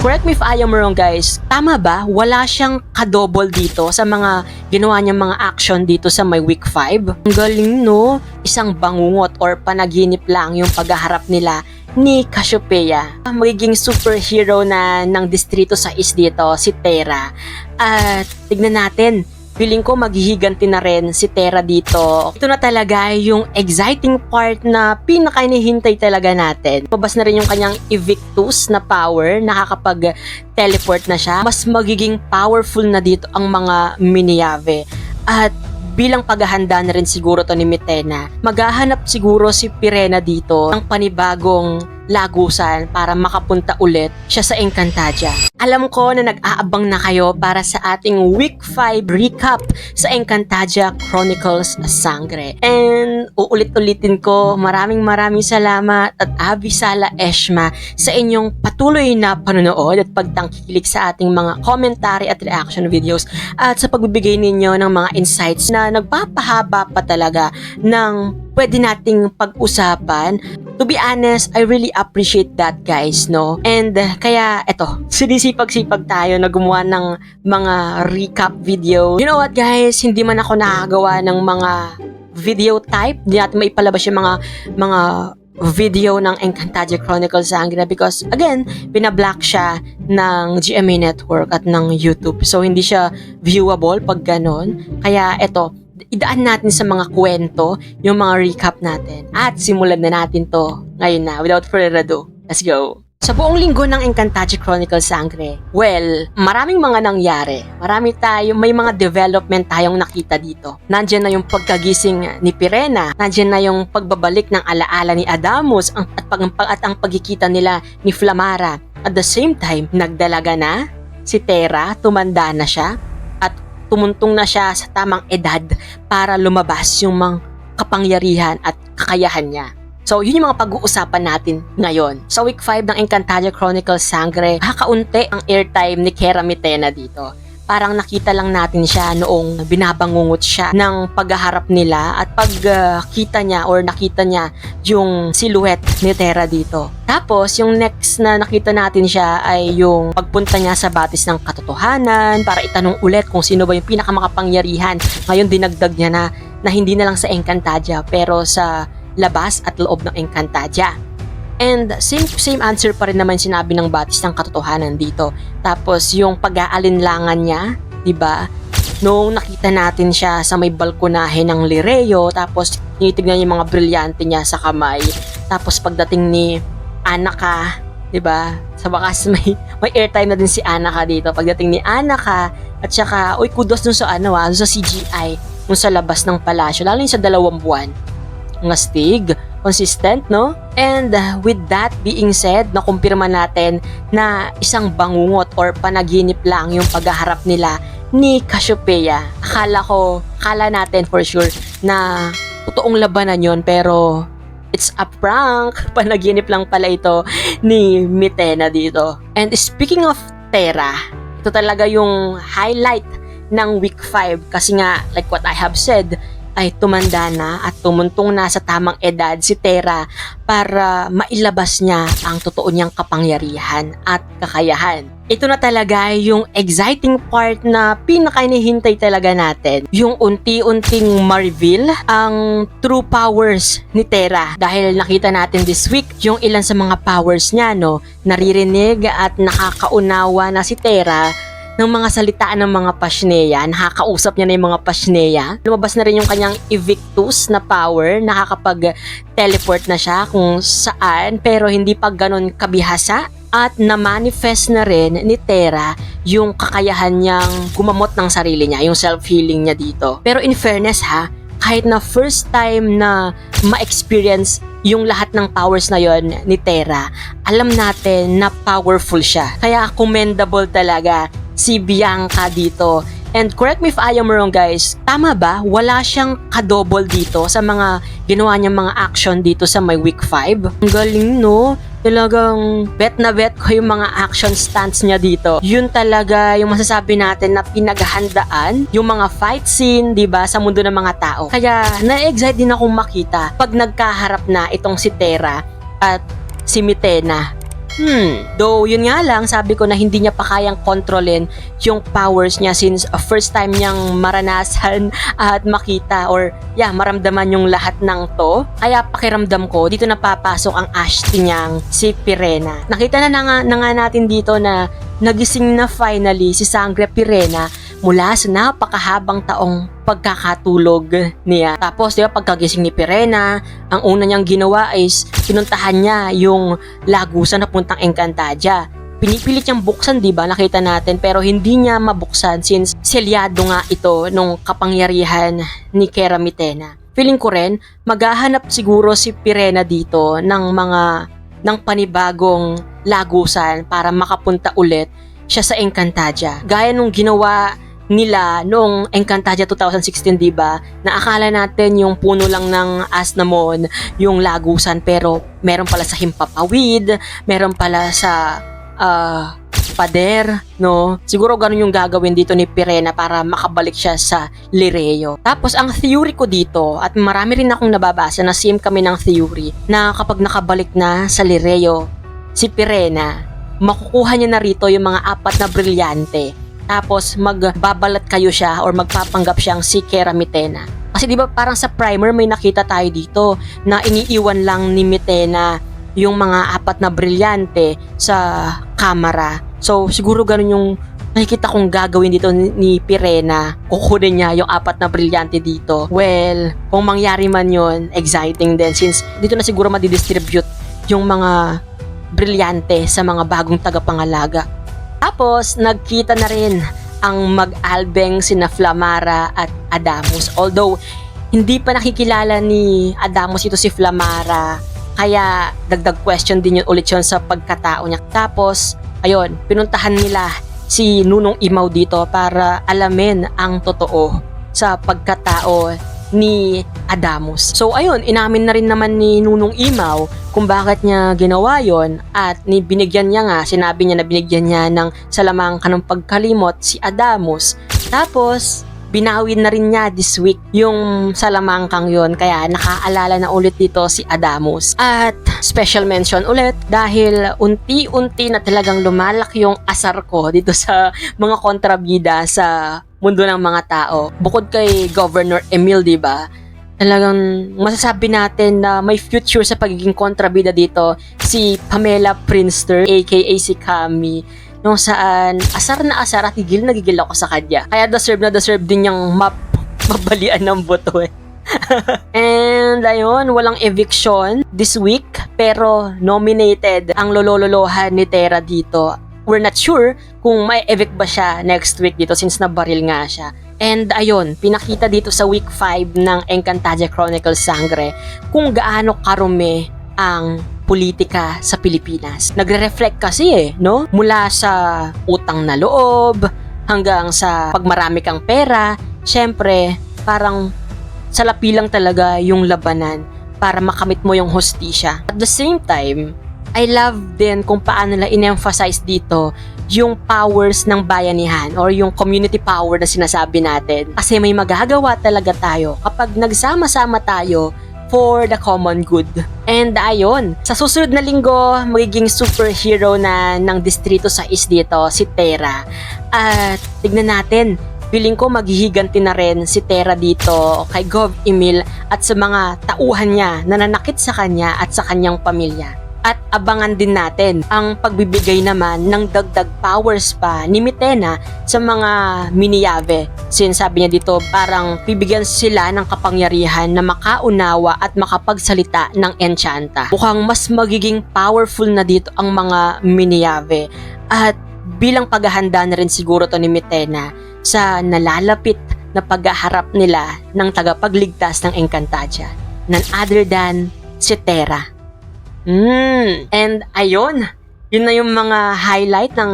Correct me if I am wrong guys, tama ba? Wala siyang kadouble dito sa mga ginawa niyang mga action dito sa may week 5? Ang galing no? Isang bangungot or panaginip lang yung paghaharap nila ni Cassiopeia. Magiging superhero na ng Distrito 6 dito, si Terra. At tignan natin, feeling ko maghihiganti na rin si Terra dito. Ito na talaga yung exciting part na pinaka-inihintay talaga natin. Mabas na rin yung kanyang Evictus na power, nakakapag-teleport na siya. Mas magiging powerful na dito ang mga Minyave. At bilang paghahanda na rin siguro to ni Mitena, maghahanap siguro si Pirena dito ng panibagong lagusan para makapunta ulit siya sa Encantadia. Alam ko na nag-aabang na kayo para sa ating Week 5 recap sa Encantadia Chronicles Sangre. And uulit-ulitin ko, maraming salamat at Avisala Eshma sa inyong patuloy na panonood at pagtangkilik sa ating mga commentary at reaction videos at sa pagbibigay ninyo ng mga insights na nagpapahaba pa talaga ng pwede nating pag-usapan. To be honest, I really appreciate that guys, no? And kaya eto, sinisipag-sipag tayo na gumawa ng mga recap video. You know what guys, hindi man ako nakagawa ng mga video type, hindi natin maipalabas yung mga video ng Encantadia Chronicles Sangre because again, binablock siya ng GMA Network at ng YouTube. So hindi siya viewable pag ganon. Kaya eto, idaan natin sa mga kwento yung mga recap natin at simulan na natin to ngayon na without further ado. Let's go! Sa buong linggo ng Encantadia Chronicles Sangre, well, maraming mga nangyari. May mga development tayong nakita dito. Nandiyan na yung pagkagising ni Pirena, nandiyan na yung pagbabalik ng alaala ni Adamus at ang pagkikita nila ni Flamara. At the same time, nagdalaga na si Terra, tumanda na siya, at tumuntong na siya sa tamang edad para lumabas yung mga kapangyarihan at kakayahan niya. So, yun yung mga pag-uusapan natin ngayon. Sa week 5 ng Encantadia Chronicles Sangre, kakaunti ang airtime ni Kera Mitena dito. Parang nakita lang natin siya noong binabangungot siya ng paghaharap nila at pagkita niya or nakita niya yung silhouette ni Terra dito. Tapos, yung next na nakita natin siya ay yung pagpunta niya sa batis ng katotohanan para itanong ulit kung sino ba yung pinakamakapangyarihan. Ngayon, dinagdag niya na hindi na lang sa Encantadia pero sa labas at loob ng Encantadia. And same answer pa rin naman sinabi ng batis ng katotohanan dito. Tapos yung pag-aalinlangan niya, 'di ba? Noong nakita natin siya sa may balkonahe ng Lireo, tapos tinitignan yung mga brilyante niya sa kamay. Tapos pagdating ni Anaka, 'di ba? Sa wakas may airtime na din si Anaka dito. Pagdating ni Anaka at saka kudos dun sa sa CGI, dun sa labas ng palasyo, lalo yung sa 2 buwan. Ng astig, consistent, no? And with that being said, nakumpirma natin na isang bangungot or panaginip lang yung paghaharap nila ni Cassiopeia. Akala natin for sure na totoong labanan yon, pero it's a prank. Panaginip lang pala ito ni Mitena dito. And speaking of Terra, ito talaga yung highlight ng week 5 kasi nga, like what I have said, ay tumanda na at tumuntong na sa tamang edad si Terra para mailabas niya ang totoo niyang kapangyarihan at kakayahan. Ito na talaga yung exciting part na pinaka-inihintay talaga natin. Yung unti-unting ma-reveal ang true powers ni Terra. Dahil nakita natin this week yung ilan sa mga powers niya, no? Naririnig at nakakaunawa na si Terra ng mga salitaan ng mga Pashnea, nakakausap niya na yung mga Pashnea. Lumabas na rin yung kanyang Evictus na power, nakakapag-teleport na siya kung saan, pero hindi pa ganun kabihasa. At na-manifest na rin ni Terra yung kakayahan niyang gumamot ng sarili niya, yung self-healing niya dito. Pero in fairness kahit na first time na ma-experience yung lahat ng powers na yon ni Terra, alam natin na powerful siya. Kaya commendable talaga si Bianca dito. And correct me if I am wrong guys, tama ba? Wala siyang kadouble dito sa mga ginawa niyang mga action dito sa may week 5? Ang galing, no? Talagang bet na bet ko yung mga action stunts niya dito. Yun talaga yung masasabi natin na pinaghahandaan yung mga fight scene, 'di ba, sa mundo ng mga tao. Kaya na-excite din akong makita pag nagkaharap na itong si Terra at si Mitena. Though yun nga lang, sabi ko na hindi niya pa kayang kontrolin yung powers niya since first time niyang maranasan at makita or maramdaman yung lahat ng to. Kaya pakiramdam ko, dito napapasok ang Ashti niyang si Pirena. Nakita na nga natin dito na nagising na finally si Sangre Pirena mula sa napakahabang taong pagkakatulog niya. Tapos, di ba, pagkagising ni Pirena, ang una niyang ginawa is pinuntahan niya yung lagusan na puntang Encantadia. Pinipilit niyang buksan, di ba? Nakita natin, pero hindi niya mabuksan since selyado nga ito nung kapangyarihan ni Keramitena. Feeling ko rin, maghahanap siguro si Pirena dito ng panibagong lagusan para makapunta ulit siya sa Encantadia. Gaya nung ginawa nila noong Encantadia 2016, di ba? Na akala natin yung puno lang ng Asnamon yung lagusan, pero meron pala sa Himpapawid, meron pala sa Pader, no? Siguro ganun yung gagawin dito ni Pirena para makabalik siya sa Lireo. Tapos ang theory ko dito, at marami rin akong nababasa na same kami ng theory, na kapag nakabalik na sa Lireo si Pirena, makukuha niya na rito yung mga 4 na brilyante. Tapos magbabalat kayo siya or magpapanggap siyang si Keramitena. Kasi di ba parang sa primer may nakita tayo dito na iniiwan lang ni Mitena yung mga 4 na brilyante sa kamera. So siguro ganun yung nakikita kong gagawin dito ni Pirena. Kukunin niya yung 4 na brilyante dito. Well, kung mangyari man yun, exciting din since dito na siguro madidistribute yung mga brilyante sa mga bagong tagapangalaga. Tapos, nagkita na rin ang mag-albeng sina Flamara at Adamus. Although, hindi pa nakikilala ni Adamus ito si Flamara. Kaya, dagdag question din yun ulit yun sa pagkatao niya. Tapos, ayun, pinuntahan nila si Nunong Imaw dito para alamin ang totoo sa pagkatao ni Adamus. So ayun, inamin na rin naman ni Nunong Imaw kung bakit niya ginawa yon at binigyan niya nga, sinabi niya na binigyan niya ng salamangka ng pagkalimot si Adamus. Tapos binawin na rin niya this week yung salamangkang yon, kaya nakaalala na ulit dito si Adamus. At special mention ulit dahil unti-unti na talagang lumalaki yung asar ko dito sa mga kontrabida sa mundo ng mga tao. Bukod kay Governor Emil, di ba? Talagang masasabi natin na may future sa pagiging kontrabida dito si Pamela Prinster aka si Kami, nung saan asar na asar at gigil na gigil ako sa kanya. Kaya deserve din niyang mabalian ng boto eh. And ayun, walang eviction this week pero nominated ang lololohan ni Tera dito. We're not sure kung may evict ba siya next week dito since nabaril nga siya. And ayun, pinakita dito sa week 5 ng Encantadia Chronicles Sangre kung gaano karumi ang politika sa Pilipinas. Nagre-reflect kasi no? Mula sa utang na loob hanggang sa pagmarami kang pera, syempre parang salapi lang talaga yung labanan para makamit mo yung hustisya. At the same time, I love din kung paano nila in-emphasize dito yung powers ng bayanihan or yung community power na sinasabi natin. Kasi may magagawa talaga tayo kapag nagsama-sama tayo for the common good. And ayun, sa susunod na linggo, magiging superhero na ng Distrito 6 dito, si Tera. At tignan natin, feeling ko maghihiganti na rin si Tera dito kay Gov Emil at sa mga tauhan niya na nanakit sa kanya at sa kanyang pamilya. At abangan din natin ang pagbibigay naman ng dagdag powers pa ni Mitena sa mga Miniyave. Sinasabi niya dito parang bibigyan sila ng kapangyarihan na makaunawa at makapagsalita ng enchanta. Mukhang mas magiging powerful na dito ang mga Miniyave. At bilang paghahanda na rin siguro to ni Mitena sa nalalapit na paghaharap nila ng tagapagligtas ng Encantadia, none other than si Tera. And ayun, yun na yung mga highlight ng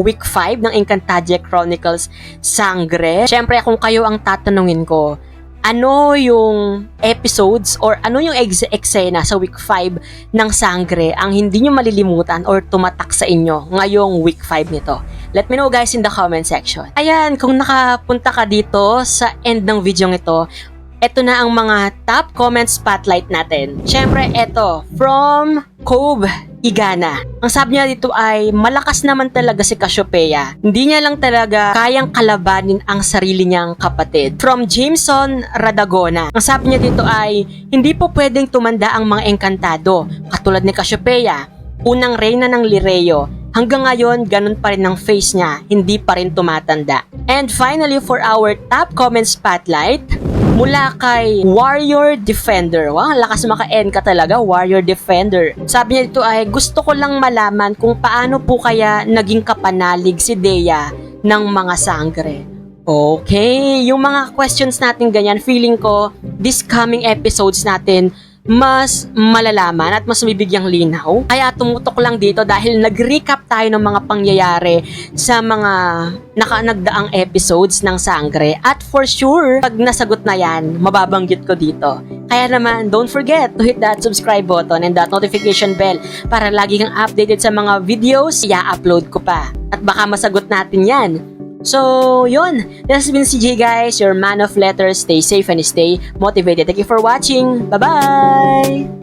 week 5 ng Encantadia Chronicles Sangre. Syempre kung kayo ang tatanungin ko, ano yung episodes or ano yung eksena sa week 5 ng Sangre ang hindi nyo malilimutan or tumatak sa inyo ngayong week 5 nito? Let me know guys in the comment section. Ayan, kung nakapunta ka dito sa end ng video ito, eto na ang mga top comment spotlight natin. Syempre, eto, from Cove igana. Ang sabi niya dito ay malakas naman talaga si Cassiopeia. Hindi niya lang talaga kayang kalabanin ang sarili niyang kapatid. From Jameson Radagona. Ang sabi niya dito ay hindi po pwedeng tumanda ang mga engkantado. Katulad ni Cassiopeia, unang reyna ng Lireo. Hanggang ngayon, ganun pa rin ang face niya, hindi pa rin tumatanda. And finally, for our top comment spotlight, mula kay Warrior Defender. Wow, lakas maka-N ka talaga, Warrior Defender. Sabi niya dito ay, gusto ko lang malaman kung paano po kaya naging kapanalig si Dea ng mga sangre. Okay, yung mga questions natin ganyan, feeling ko, this coming episodes natin, mas malalaman at mas mabibigyang linaw. Kaya tumutok lang dito dahil nag-recap tayo ng mga pangyayari sa mga nagdaang episodes ng Sangre. At for sure, pag nasagot na yan, mababanggit ko dito. Kaya naman, don't forget to hit that subscribe button and that notification bell para lagi kang updated sa mga videos i-upload ko pa. At baka masagot natin yan. So, yun. This has been CJ, guys, your man of letters. Stay safe and stay motivated. Thank you for watching. Bye-bye!